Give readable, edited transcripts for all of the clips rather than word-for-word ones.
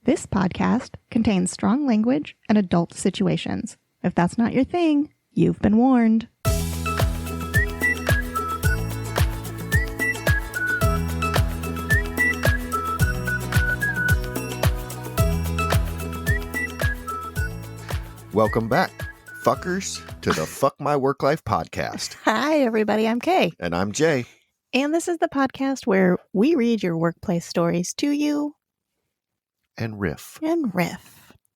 This podcast contains strong language and adult situations. If that's not your thing, you've been warned. Welcome back, fuckers, to the Fuck My Work Life podcast. Hi, everybody. I'm Kay. And I'm Jay. And this is the podcast where we read your workplace stories to you. And riff.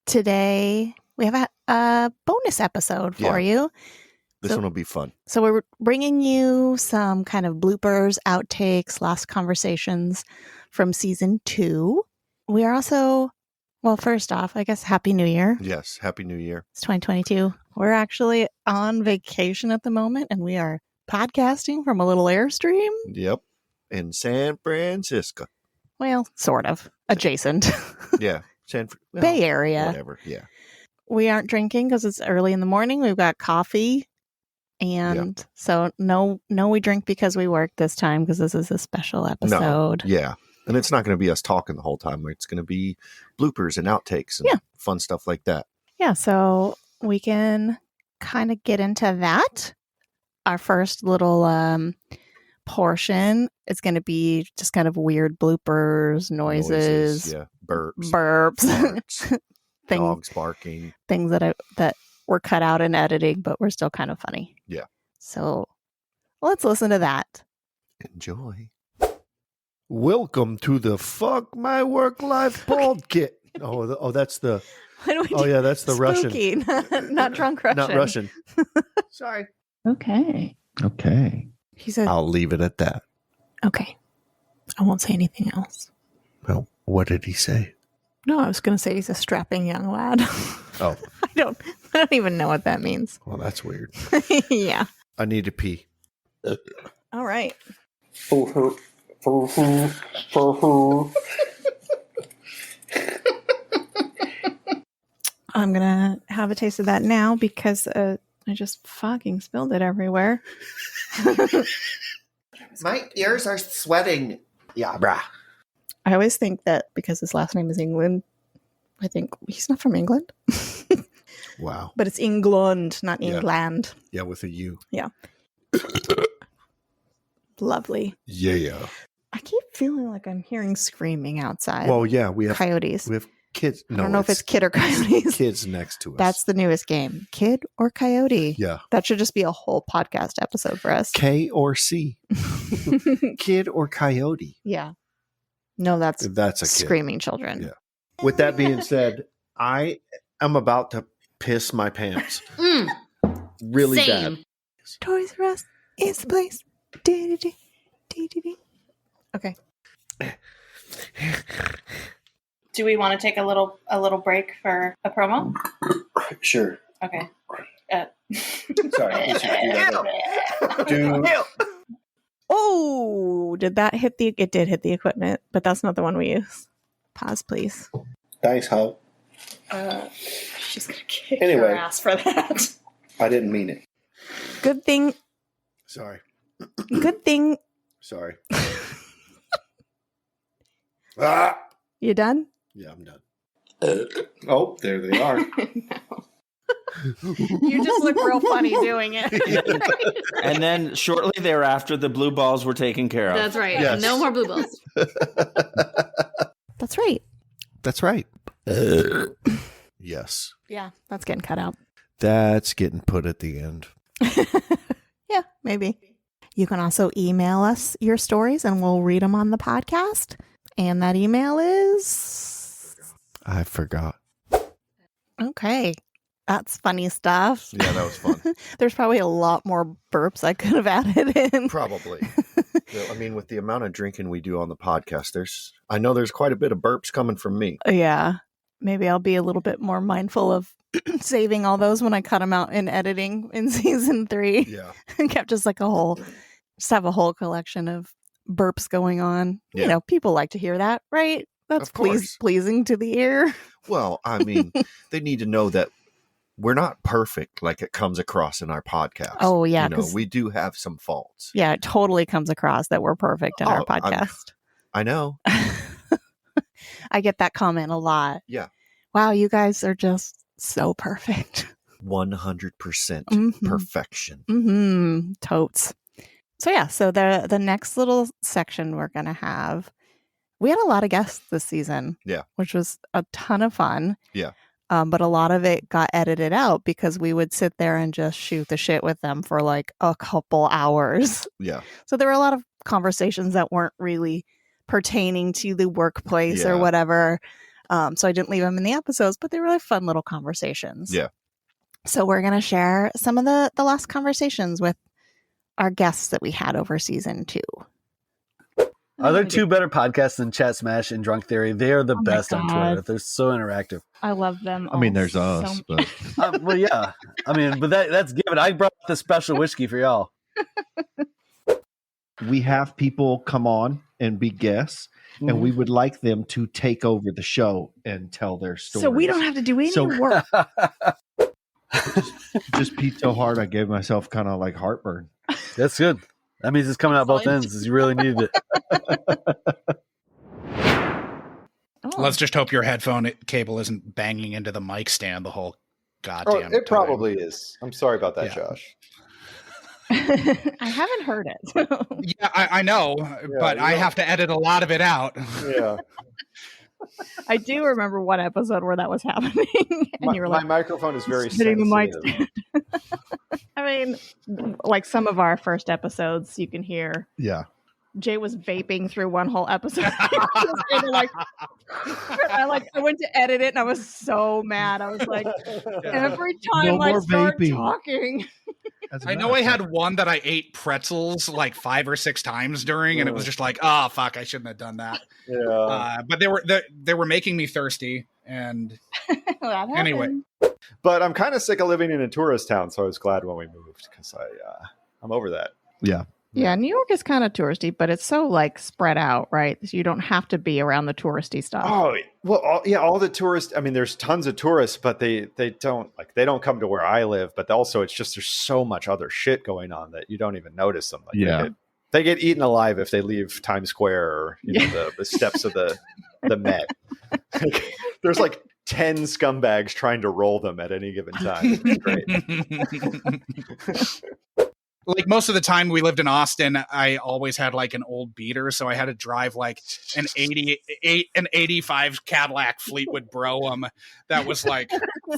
Today, we have a bonus episode for you. This one will be fun. So we're bringing you some kind of bloopers, outtakes, last conversations from season 2. We are also, well, first off, I guess, Happy New Year. Yes, Happy New Year. It's 2022. We're actually on vacation at the moment, and we are podcasting from a little Airstream. Yep. In San Francisco. Well, sort of. Adjacent. Yeah. Bay Area. Whatever, yeah. We aren't drinking because it's early in the morning. We've got coffee. And so no, we drink because we work this time because this is a special episode. No, yeah. And it's not going to be us talking the whole time. It's going to be bloopers and outtakes and fun stuff like that. Yeah, so we can kind of get into that. Our first little portion is going to be just kind of weird bloopers, noises, burps, farts, dogs barking, things that were cut out in editing, but were still kind of funny. Yeah. So let's listen to that. Enjoy. Welcome to the Fuck My Work Life podcast. That's the. That's the spooky, Russian. not drunk Russian. Not Russian. Sorry. Okay. He said, I'll leave it at that. Okay. I won't say anything else. Well, what did he say? No, I was going to say he's a strapping young lad. Oh. I don't even know what that means. Well, that's weird. Yeah. I need to pee. All right. I'm going to have a taste of that now because I just fucking spilled it everywhere. My ears are sweating. Yeah, brah. I always think that because his last name is England, I think he's not from England. Wow. But it's England, not England. Yeah, with a U. Yeah. Lovely. Yeah. I keep feeling like I'm hearing screaming outside. Well, yeah, we have coyotes. We have kids. I don't know if it's kid or coyotes. Kids next to us. That's the newest game. Kid or coyote. Yeah. That should just be a whole podcast episode for us. K or C. Kid or coyote. Yeah. No, that's a kid. Screaming children. Yeah. With that being said, I am about to piss my pants. Really Same. bad. Toys R Us is the place. Okay. Do we want to take a little break for a promo? Sure. Okay. Sorry. Oh, did that hit it did hit the equipment, but that's not the one we use. Pause, please. Thanks, Ho. She's going to kick your ass for that. I didn't mean it. Good thing. Sorry. Good thing. Sorry. You done? Yeah, I'm done. Oh, there they are. No. You just look real funny doing it. And then shortly thereafter, the blue balls were taken care of. That's right. Yes. No more blue balls. That's right. That's right. Yes. Yeah, that's getting cut out. That's getting put at the end. Yeah, maybe. You can also email us your stories and we'll read them on the podcast. And that email is... I forgot. Okay. That's funny stuff. Yeah, that was fun. There's probably a lot more burps I could have added in. Probably. I mean, with the amount of drinking we do on the podcast, I know there's quite a bit of burps coming from me. Yeah. Maybe I'll be a little bit more mindful of saving all those when I cut them out in editing in season 3. Yeah. And kept just have a whole collection of burps going on. Yeah. You know, people like to hear that, right? That's pleasing to the ear. Well, I mean, they need to know that we're not perfect like it comes across in our podcast. Oh, yeah. You know, we do have some faults. Yeah, it totally comes across that we're perfect in our podcast. I know. I get that comment a lot. Yeah. Wow, you guys are just so perfect. 100% perfection. Totes. So yeah, so the next little section we're going to have, we had a lot of guests this season. Yeah. Which was a ton of fun. Yeah. But a lot of it got edited out because we would sit there and just shoot the shit with them for like a couple hours. Yeah. So there were a lot of conversations that weren't really pertaining to the workplace or whatever. So I didn't leave them in the episodes, but they were really fun little conversations. Yeah. So we're going to share some of the last conversations with our guests that we had over season 2. Are there 2 better podcasts than Chat Smash and Drunk Theory? They are the best on Twitter. They're so interactive. I love them. I mean, there's us, but well, yeah. I mean, but that's given. I brought the special whiskey for y'all. we have people come on and be guests, and we would like them to take over the show and tell their stories. So we don't have to do any work. Just peed so hard, I gave myself kind of like heartburn. That's good. That means it's coming out both ends. As you really needed it. Let's just hope your headphone cable isn't banging into the mic stand the whole goddamn time. It probably is. I'm sorry about that, Josh. I haven't heard it. Yeah, I know, but I have to edit a lot of it out. Yeah. I do remember one episode where that was happening. And you were like, my microphone is very spitting sensitive. the mic. I mean, like some of our first episodes, you can hear. Yeah. Jay was vaping through one whole episode. I went to edit it and I was so mad. I was like, every time I start talking. I know I had one that I ate pretzels like 5 or 6 times during, and it was just like, oh fuck, I shouldn't have done that. Yeah. But they were making me thirsty, and anyway. But I'm kind of sick of living in a tourist town, so I was glad when we moved because I'm over that. Yeah. Yeah, New York is kind of touristy, but it's so like spread out, right? So you don't have to be around the touristy stuff. Oh, well, all the tourists. I mean, there's tons of tourists, but they don't come to where I live. But also, it's just there's so much other shit going on that you don't even notice them. Like, they get eaten alive if they leave Times Square or the steps of the Met. There's like 10 scumbags trying to roll them at any given time. It's great. Like most of the time we lived in Austin, I always had like an old beater, so I had to drive like an 85 Cadillac Fleetwood Brougham that was like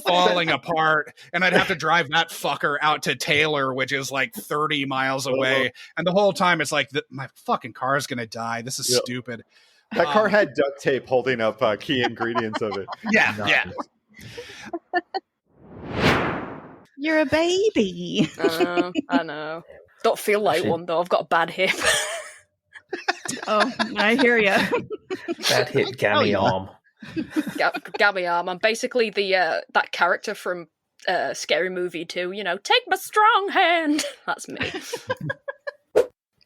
falling apart, and I'd have to drive that fucker out to Taylor, which is like 30 miles away, and the whole time it's like my fucking car is gonna die. This is stupid. That car had duct tape holding up key ingredients of it. Yeah. You're a baby. I know. Don't feel like one though. I've got a bad hip. Oh, I hear you. Bad hip, gammy arm. Gammy arm. I'm basically the that character from Scary Movie 2. Take my strong hand. That's me.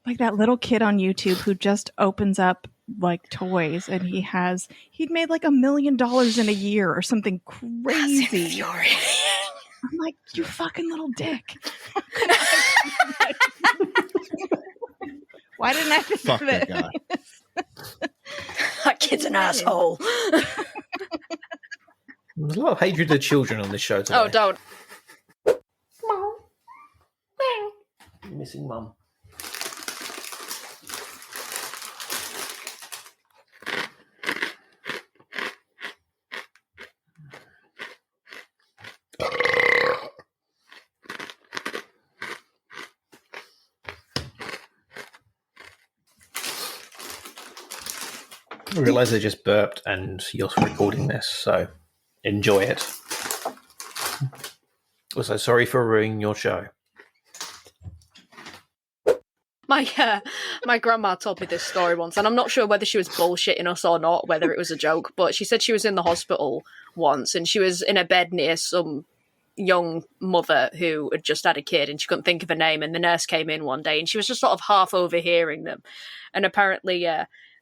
Like that little kid on YouTube who just opens up like toys, and he'd made like $1 million in a year or something crazy. I'm like, you fucking little dick. Why didn't I think Fuck of that it? guy. That kid's an asshole. There's a lot of hatred of children on this show today. Oh, don't. You're missing mum. I realise I just burped and you're recording this, so enjoy it. Also, sorry for ruining your show. My grandma told me this story once, and I'm not sure whether she was bullshitting us or not, whether it was a joke, but she said she was in the hospital once, and she was in a bed near some young mother who had just had a kid, and she couldn't think of a name, and the nurse came in one day, and she was just sort of half overhearing them, and apparently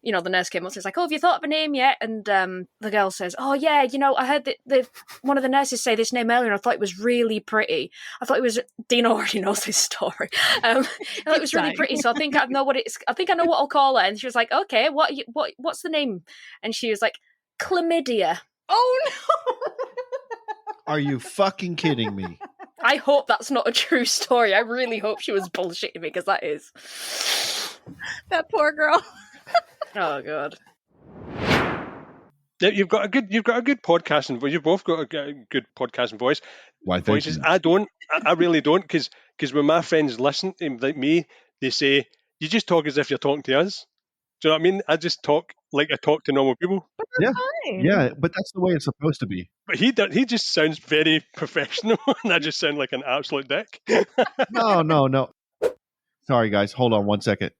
the nurse came up and was like, "Oh, have you thought of a name yet?" And the girl says, "Oh yeah, I heard that one of the nurses say this name earlier, and I thought it was really pretty. I thought it was." Dean already knows this story. I thought it was really pretty, so I think I know what it's. I think I know what I'll call it. And she was like, "Okay, what's the name?" And she was like, "Chlamydia." Oh no! Are you fucking kidding me? I hope that's not a true story. I really hope she was bullshitting me, because that is. That poor girl. Oh god. Yeah, you've got a good podcasting voice. You've both got a good podcasting voice. Why, thank Voices. you. I don't. I really don't, because when my friends listen, like me, they say, "You just talk as if you're talking to us." Do you know what I mean? I just talk like I talk to normal people. Yeah, but that's the way it's supposed to be. But he just sounds very professional, and I just sound like an absolute dick. No. Sorry, guys. Hold on 1 second.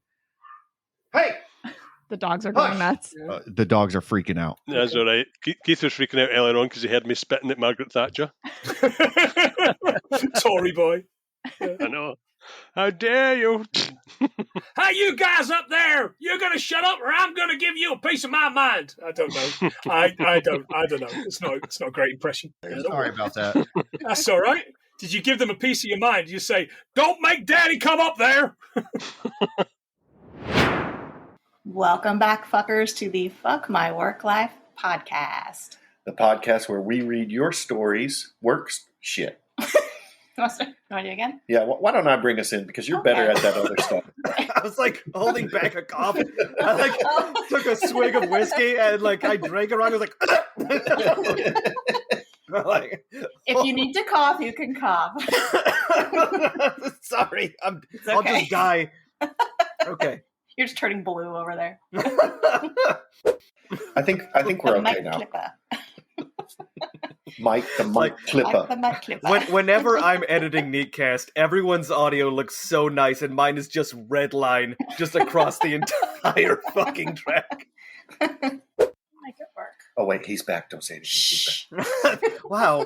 Hey, The dogs are going nuts. The dogs are freaking out. That's all right. Keith was freaking out earlier on because he heard me spitting at Margaret Thatcher. Tory boy. I know. How dare you? Hey, you guys up there! You're gonna shut up, or I'm gonna give you a piece of my mind. I don't know. I don't know. It's not a great impression. Sorry about that. That's all right. Did you give them a piece of your mind? You say, "Don't make Daddy come up there." Welcome back, fuckers, to the Fuck My Work Life podcast. the podcast where we read your stories, shit. Want to do it again? Yeah, why don't I bring us in? Because you're better at that other stuff. I was like holding back a cough. I took a swig of whiskey and I drank it wrong. I was like, if you need to cough, you can cough. Sorry, I'll just die. Okay. You're just turning blue over there. I think we're okay now. Mike Clipper. Whenever I'm editing Neatcast, everyone's audio looks so nice, and mine is just red line just across the entire fucking track. Make it work. Oh wait, he's back. Don't say anything. He's back. Wow.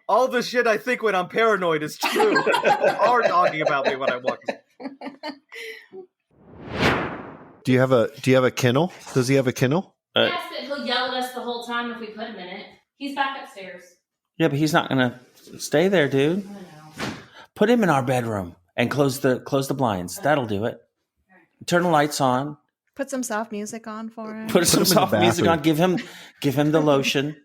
All the shit I think when I'm paranoid is true. Are talking about me when I'm walking. Do you have a kennel? Does he have a kennel? Yes, but he'll yell at us the whole time if we put him in it. He's back upstairs. Yeah, but he's not gonna stay there, dude. I know. Put him in our bedroom and close the blinds. That'll do it. Turn the lights on. Put some soft music on for him. Put some soft music on. Give him the lotion.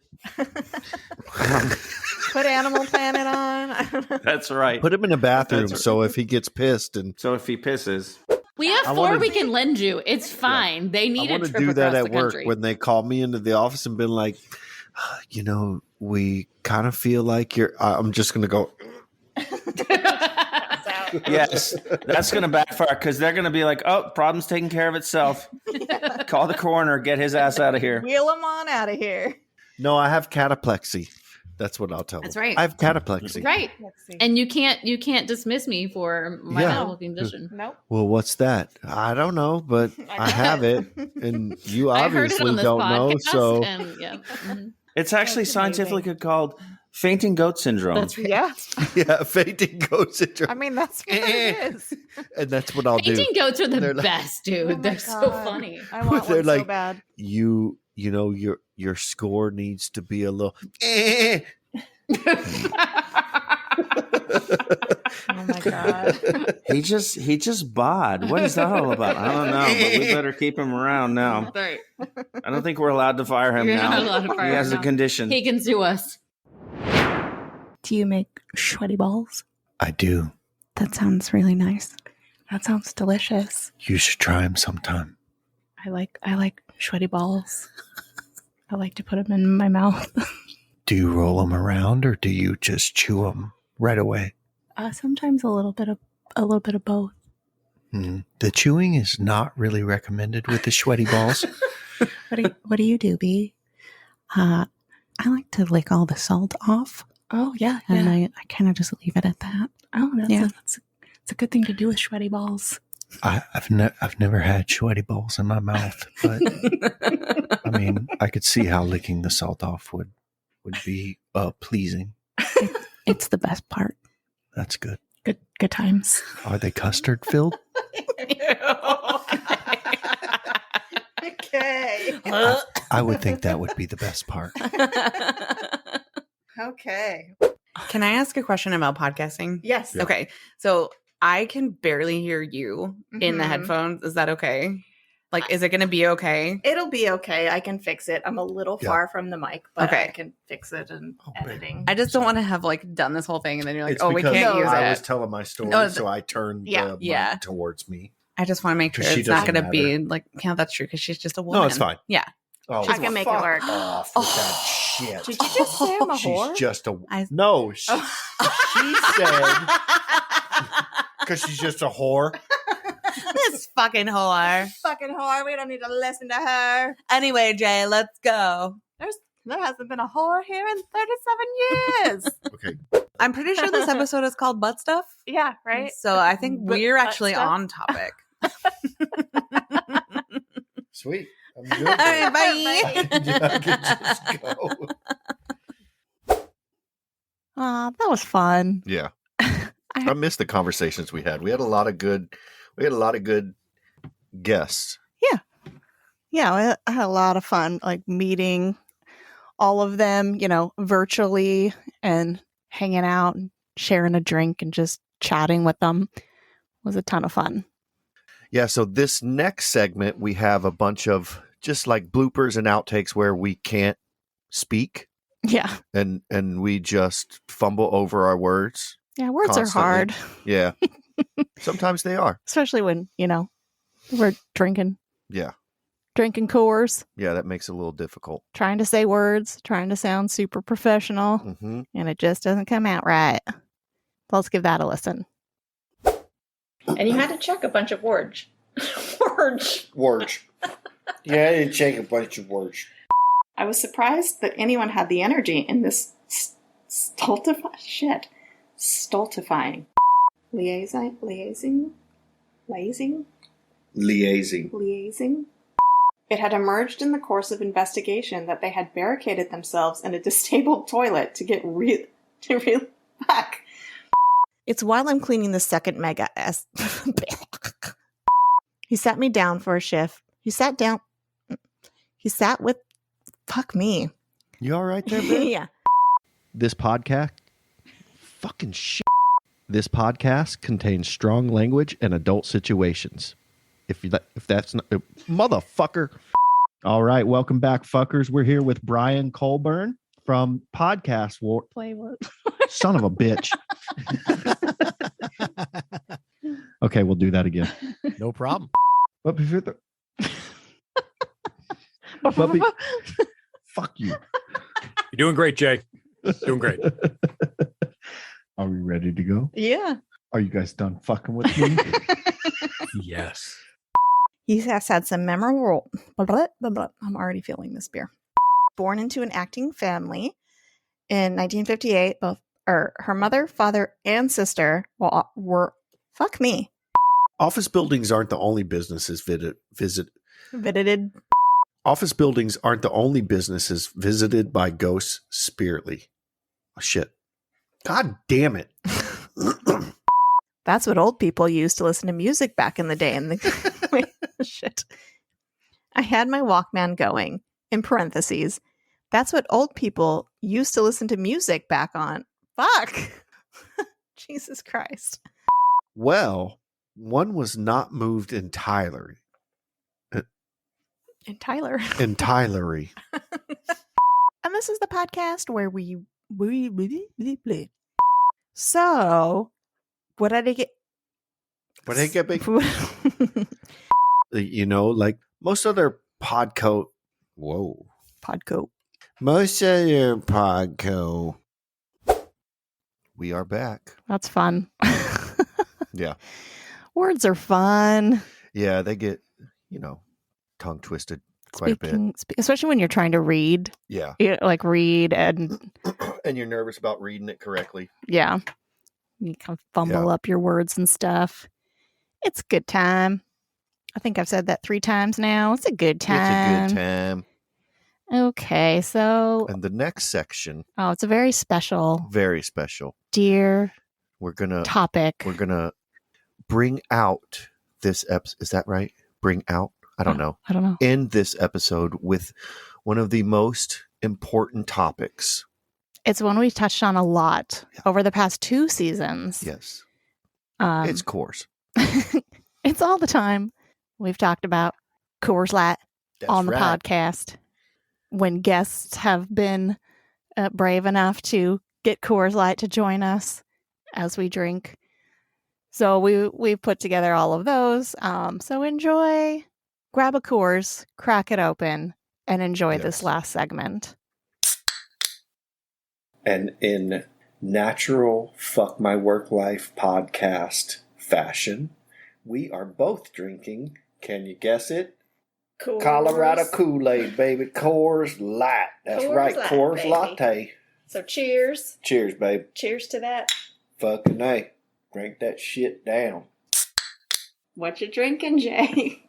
Put Animal Planet on. I don't know. That's right. Put him in a bathroom so if he gets pissed so if he pisses. We have four we can lend you. It's fine. Yeah. They need a trip do that across at the work country. when they call me into the office and been like, we kind of feel like you're. I'm just gonna go. Yes, that's going to backfire because they're going to be like, "Oh, problem's taking care of itself. Call the coroner, get his ass out of here. Wheel him on out of here." No, I have cataplexy. That's what I'll tell them. That's right. I have cataplexy. Right. And you can't dismiss me for my medical condition. Nope. Well, what's that? I don't know, but I have it, and you obviously don't know. So It's actually scientifically called fainting goat syndrome. Yeah, fainting goat syndrome. I mean, that's what it is. And that's what I'll do. Fainting goats are the best, dude. Oh They're so funny. I want They're one like, so bad. You know, your score needs to be a little. Oh my god. He just bod. What is that all about? I don't know, but we better keep him around now. Right. I don't think we're allowed to fire him You're now. not allowed to fire he has him a now. condition. He can sue us. Do you make sweaty balls? I do. That sounds really nice. That sounds delicious. You should try them sometime. I like sweaty balls. I like to put them in my mouth. Do you roll them around or do you just chew them right away? Sometimes a little bit of both. The chewing is not really recommended with the sweaty balls. What do you do, B? I like to lick all the salt off. Oh yeah, and I kind of just leave it at that. Oh, that's a good thing to do with sweaty balls. I've never had sweaty balls in my mouth, but I mean, I could see how licking the salt off would be pleasing. It's the best part. That's good. Good times. Are they custard filled? Okay. I would think that would be the best part. Okay. Can I ask a question about podcasting? Yes. Yeah. Okay. So I can barely hear you in the Mhm. headphones. Is that okay? Like, is it going to be okay? It'll be okay. I can fix it. I'm a little Yeah. far from the mic, but Okay. I can fix it in editing. I just don't want to have like done this whole thing and then you're like, It's oh, we because can't use I it. was telling my story, No, so I turned Yeah. the Yeah. mic towards me. I just want to make sure 'Cause she it's not doesn't going to be matter. like, yeah, that's true because she's just a woman. No, it's fine. Yeah. Oh, I can make it work. off with that shit. Did you just say I'm a She's whore? just a I- no. She said because she's just a whore. This fucking whore. Fucking whore. We don't need to listen to her. Anyway, Jay, let's go. There hasn't been a whore here in 37 years. Okay. I'm pretty sure this episode is called Butt Stuff. Yeah, right? So I think Butt we're actually stuff? on topic. Sweet. I'm All right, bye. I can just go. That was fun. Yeah. I miss the conversations we had. We had a lot of good guests. Yeah, I had a lot of fun, like meeting all of them, virtually and hanging out and sharing a drink and just chatting with them. It was a ton of fun. Yeah, so this next segment we have a bunch of just like bloopers and outtakes where we can't speak Yeah. and we just fumble over our words. Yeah, words constantly. are hard, Yeah. Sometimes they are. especially when, we're drinking Coors, Yeah, that makes it a little difficult. trying to say words, trying to sound super professional, Mm-hmm. and it just doesn't come out right. Let's give that a listen. And you had to check a bunch of words. Words. Yeah, you check a bunch of words. I was surprised that anyone had the energy in this stultifying. Liaising. It had emerged in the course of investigation that they had barricaded themselves in a disabled toilet to get real back. It's while I'm cleaning the second mega S. He sat me down for a shift. He sat with. Fuck me. You all right there, babe? Yeah. This podcast, fucking shit. This podcast contains strong language and adult situations. If that's not motherfucker. All right, welcome back, fuckers. We're here with Brian Colburn from Podcast War. Play what? Son of a bitch. Okay, we'll do that again. No problem. But before fuck you. You're doing great, Jay. Doing great. Are we ready to go? Yeah. Are you guys done fucking with me? Yes. He has had some memorable. I'm already feeling this beer. Born into an acting family in 1958, both her mother, father, and sister were fuck me. Office buildings aren't the only businesses Visited. Office buildings aren't the only businesses visited by ghosts spiritly. Oh, shit. God damn it. That's what old people used to listen to music back in the day. And wait, shit. I had my Walkman going, in parentheses. That's what old people used to listen to music back on. Fuck. Jesus Christ. Well, one was not moved entirely. In Tyler. Entirely. And this is the podcast where we. So, what did I get? What did I get big? Like most other podco. Whoa. Podco. Most other podco. We are back. That's fun. Yeah. Words are fun. Yeah, they get, tongue twisted quite a bit. Especially when you're trying to read. Yeah. Like read and And you're nervous about reading it correctly. yeah. You kind of fumble up your words and stuff. It's a good time. I think I've said that 3 times now. It's a good time. It's a good time. Okay, so And the next section. it's a very special. Very special. Dear we're gonna topic. We're gonna bring out this episode. Is that right? Bring out? I don't know. I don't know. End this episode with one of the most important topics. It's one we've touched on a lot over the past 2 seasons. Yes. It's Coors. It's all the time. We've talked about Coors Light on the podcast. When guests have been brave enough to get Coors Light to join us as we drink. So we've put together all of those. So enjoy, grab a Coors, crack it open, and enjoy this last segment. And in natural Fuck My Work Life podcast fashion, we are both drinking, can you guess it? Coors. Colorado Kool-Aid, baby. Coors Light. That's Coors right, Light, Coors baby. Latte. So cheers. Cheers, babe. Cheers to that. Fucking A. Drink that shit down. What you drinking, Jay?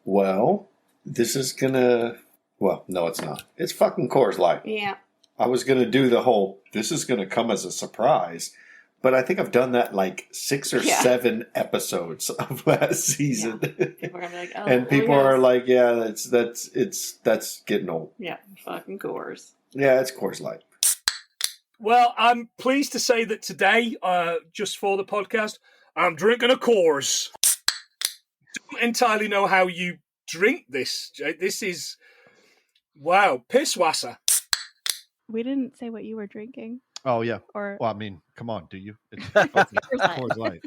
Well, this is gonna... Well, no, it's not. It's fucking Coors Light. Yeah. I was gonna do the whole, this is gonna come as a surprise, but I think I've done that like 6 or 7 episodes of last season. People are gonna be like, oh, and people are like, yeah, that's getting old. Yeah, fucking Coors. Yeah, it's Coors Light. Well, I'm pleased to say that today, just for the podcast, I'm drinking a Coors. Don't entirely know how you drink this, Jay. This is, wow, pisswasser. We didn't say what you were drinking. Oh, yeah. Or well, I mean, come on, do you? It's Coors Light.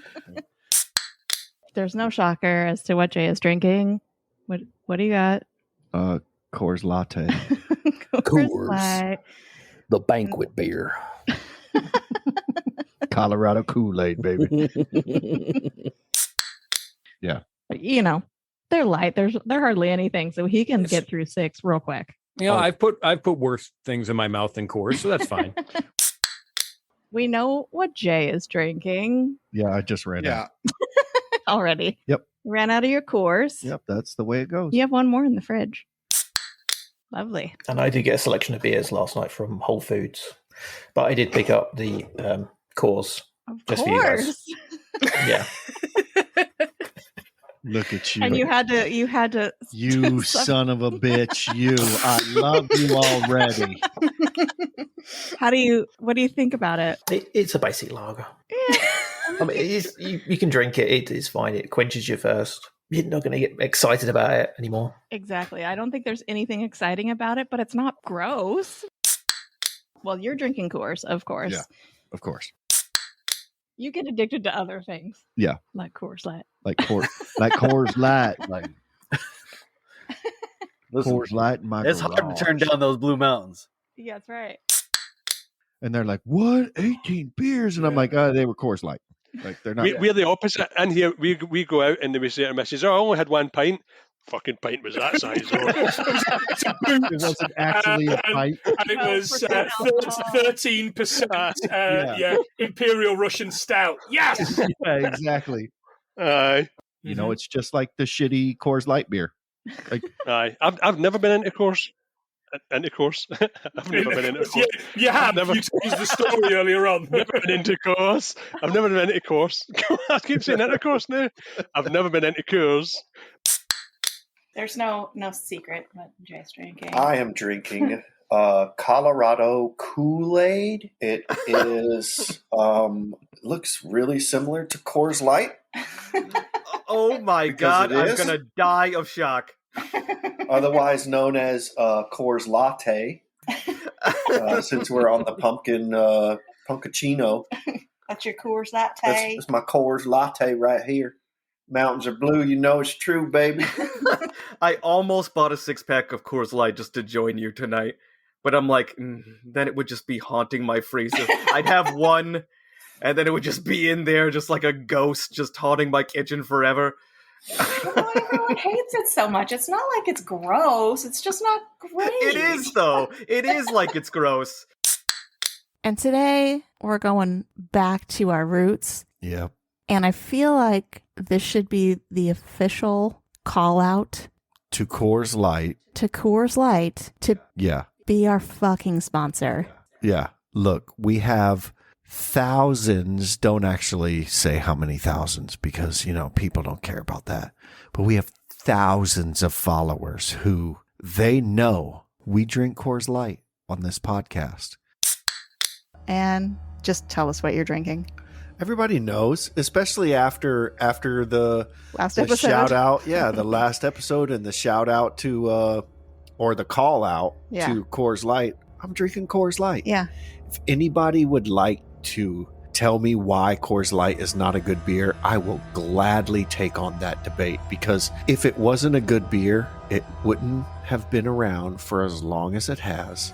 There's no shocker as to what Jay is drinking. What do you got? Coors Latte. Coors Light. The banquet beer. Colorado Kool-Aid, baby. Yeah. You know, they're light. They're hardly anything, so he can get through 6 real quick. You know, I've put worse things in my mouth than Coors, so that's fine. We know what Jay is drinking. Yeah, I just ran out. Already. Yep. Ran out of your Coors. Yep, that's the way it goes. You have one more in the fridge. Lovely. And I did get a selection of beers last night from Whole Foods, but I did pick up the Coors just for you guys. Yeah. Look at you. And you had to You son of a bitch, you. I love you already. What do you think about it? It's a basic lager. I mean, you can drink it. It's fine. It quenches your thirst. You're not going to get excited about it anymore. Exactly. I don't think there's anything exciting about it, but it's not gross. Well, you're drinking Coors, of course. Yeah, of course. You get addicted to other things. Yeah. Like Coors Light. Like Coors Light. Like Coors Light in my It's hard to turn down those Blue Mountains. Yeah, that's right. And they're like, what? 18 beers? And I'm like, oh, they were Coors Light. Like they're not. We're the opposite. And here we go out and we say to Mrs. "Oh, I only had 1 pint." Fucking pint was that size. It wasn't actually a pint. And it was 13% Imperial Russian Stout. Yes! Yeah, exactly. You know, it's just like the shitty Coors Light beer. Like, I've never been into Coors. I've never been into Coors. You have. You told the story earlier on. Never been into Coors. I've never been into Coors. I keep saying into Coors now. I've never been into Coors. There's no secret what Jay's drinking. I am drinking Colorado Kool-Aid. It is looks really similar to Coors Light. Oh my God, I'm going to die of shock. Otherwise known as Coors Latte, since we're on the pumpkino. That's your Coors Latte. That's my Coors Latte right here. Mountains are blue, you know it's true, baby. I almost bought a 6-pack of Coors Light just to join you tonight, but I'm like, then it would just be haunting my freezer. I'd have one, and then it would just be in there, just like a ghost, just haunting my kitchen forever. Well, everyone hates it so much. It's not like it's gross. It's just not great. It is, though. It is like it's gross. And today we're going back to our roots. Yeah. And I feel like this should be the official call out to Coors Light. To Coors Light to be our fucking sponsor. Yeah. Look, we have thousands, don't actually say how many thousands because, people don't care about that. But we have thousands of followers who they know we drink Coors Light on this podcast. And just tell us what you're drinking. Everybody knows, especially after the last episode. Shout out. Yeah, the last episode and the shout out to, or the call out to Coors Light. I'm drinking Coors Light. Yeah. If anybody would like to tell me why Coors Light is not a good beer, I will gladly take on that debate, because if it wasn't a good beer, it wouldn't have been around for as long as it has.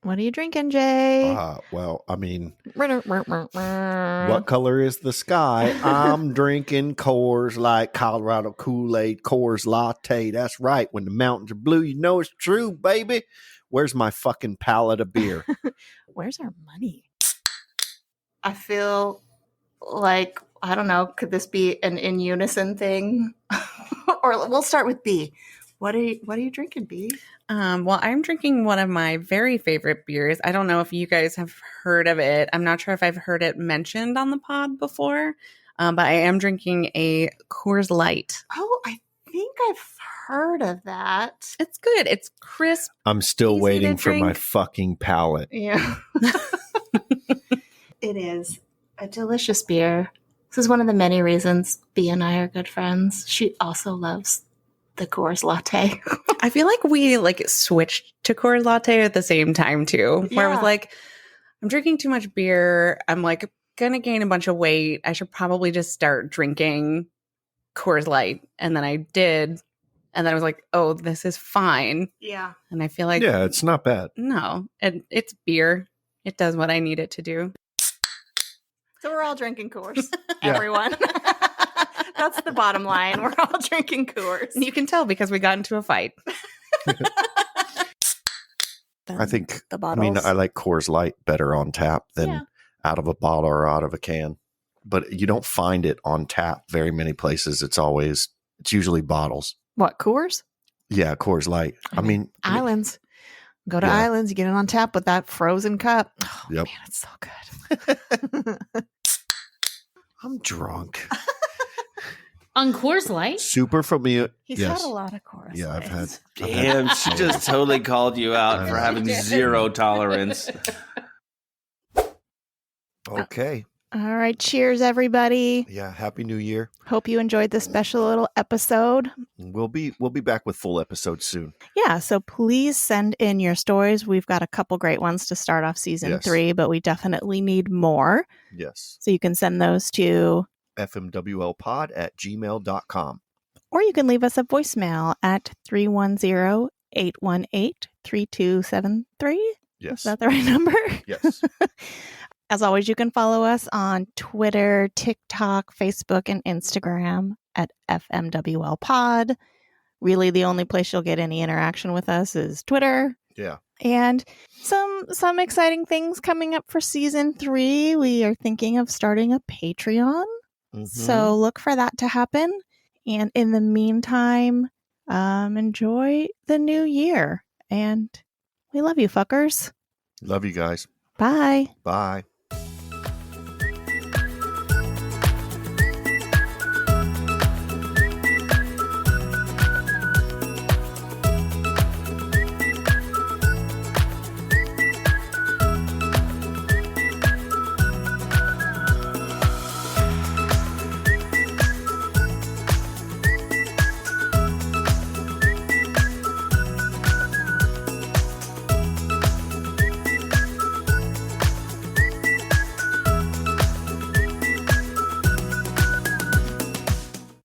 What are you drinking, Jay? Well, I mean, what color is the sky? I'm drinking Coors Light, Colorado Kool-Aid, Coors Latte. That's right. When the mountains are blue, you know it's true, baby. Where's my fucking pallet of beer? Where's our money? I feel like, I don't know, could this be an in unison thing? Or we'll start with B. What are you drinking, B? Well, I'm drinking one of my very favorite beers. I don't know if you guys have heard of it. I'm not sure if I've heard it mentioned on the pod before, but I am drinking a Coors Light. Oh, I think I've heard of that. It's good. It's crisp. I'm still waiting for drink. my fucking palate. Yeah. It is a delicious beer. This is one of the many reasons B and I are good friends. She also loves the Coors Latte. I feel like we switched to Coors Latte at the same time too. Where I was like, I'm drinking too much beer. I'm gonna gain a bunch of weight. I should probably just start drinking Coors Light. And then I did. And then I was like, oh, this is fine. Yeah. And I feel like yeah, it's not bad. No, it's beer. It does what I need it to do. So we're all drinking Coors, everyone. That's the bottom line. We're all drinking Coors. You can tell because we got into a fight. I think, the bottles. I like Coors Light better on tap than out of a bottle or out of a can. But you don't find it on tap very many places. It's usually bottles. What, Coors? Yeah, Coors Light. I mean Islands. Go to Islands, you get it on tap with that frozen cup. Oh, yep. Man, it's so good. I'm drunk. On Coors Light? Super familiar. He's had a lot of Coors Yeah, I've had. Damn, she just totally called you out for having zero tolerance. Okay. All right. Cheers, everybody. Yeah. Happy New Year. Hope you enjoyed this special little episode. We'll be back with full episodes soon. Yeah. So please send in your stories. We've got a couple great ones to start off season 3, but we definitely need more. Yes. So you can send those to fmwlpod@gmail.com. Or you can leave us a voicemail at 310-818-3273. Yes. Is that the right number? Yes. As always, you can follow us on Twitter, TikTok, Facebook, and Instagram at FMWL Pod. Really, the only place you'll get any interaction with us is Twitter. Yeah. And some exciting things coming up for season 3. We are thinking of starting a Patreon. Mm-hmm. So look for that to happen. And in the meantime, enjoy the new year. And we love you, fuckers. Love you guys. Bye. Bye.